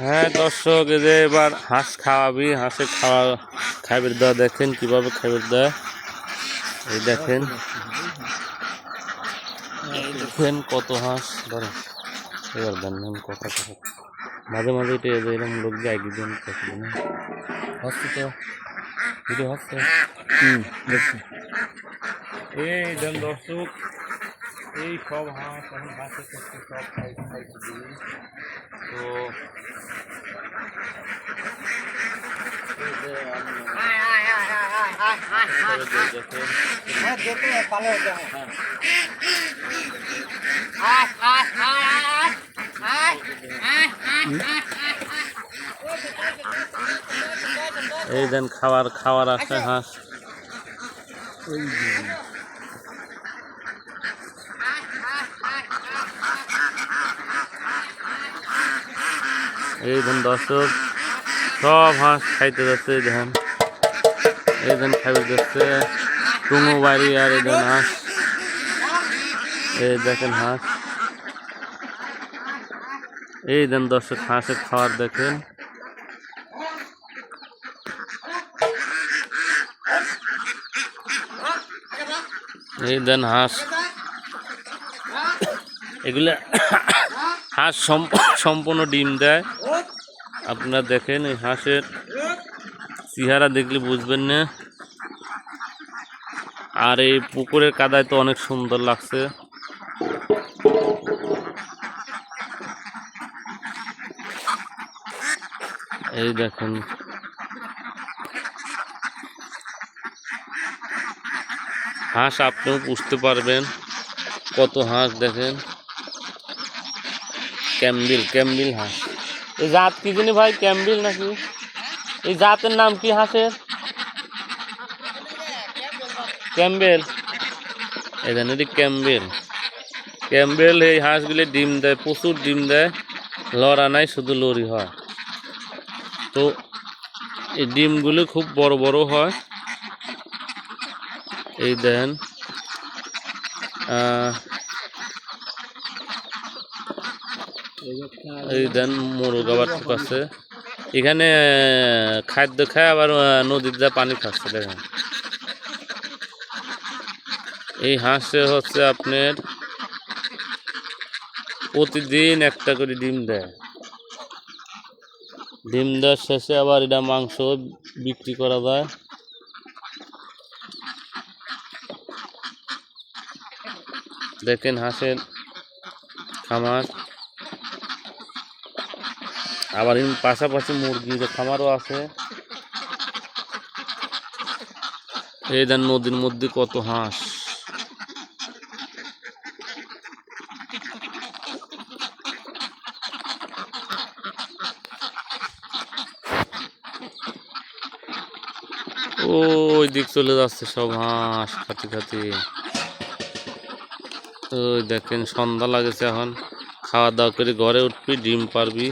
হ্যাঁ দর্শক, এই যে এবার হাঁস খাওয়াবি, হাঁসে খাবার দেওয়া দেখেন কিভাবে খাবার দেয়। এই দেখেন, দেখেন কত হাঁস। ধরেন এবার দেন কথা কথা মাঝে মাঝে এটা এরকম লোক যায় একদিন হচ্ছে তো ভিডিও হচ্ছে। এই দেন দর্শক, এই সব হাঁস এখন হাঁসের ক্ষেত্রে সব খাইতে দিই। তো এই দেন খাওয়ার আছে হাঁস। এই দেন দর্শক, সব হাঁস খাইতে যাচ্ছে। দেখেন এই দেন খাইতে যাচ্ছে টুঙো বাড়ি। আর এই দেন হাঁস, এই দেখেন হাঁস। এই দেন দর্শক হাঁসের খাবার দেখেন। এই দেন হাঁস, এগুলা হাঁস সম্পূর্ণ ডিম দেয়। আপনারা দেখেন এই হাঁসের চেহারা দেখলে বুঝবেন না। আর এই পুকুরের কাদায় তো অনেক সুন্দর লাগছে। এই দেখেন হাঁস, আপনিও বুঝতে পারবেন কত হাঁস। দেখেন ক্যাম্বিল হাঁস। এই জাত কি জানি ভাই, ক্যাম্বিল নাকি? এই জাতের নাম কি হাঁসের? ক্যাম্বেল। এই জানি এটি ক্যাম্বেল। এই হাঁসগুলি ডিম দেয়, প্রচুর ডিম দেয়। লড়া নাই, শুধু লড়ি হয়। তো এই ডিমগুলি খুব বড় বড় হয়। এই দেন এই দেন মোরগ আবার ঠুকাচ্ছে এখানে, খাদ্য খায় আবার নদীর যা পানি খাচ্ছে। দেখেন এই হাঁসে হচ্ছে আপনার প্রতিদিন একটা করে ডিম দেয়। ডিম দেওয়ার শেষে আবার এটা মাংস বিক্রি করা যায়। দেখেন হাঁসের খামার। আবার পাশাপাশি মুরগির খামারও আছে। এই দেন নদীর মধ্যে কত হাঁস। ওই দিক চলে যাচ্ছে সব হাঁস খাতি। ওই দেখেন সন্ধ্যা লাগেছে, এখন খাওয়া দাওয়া করে ঘরে উঠবি, ডিম পারবি।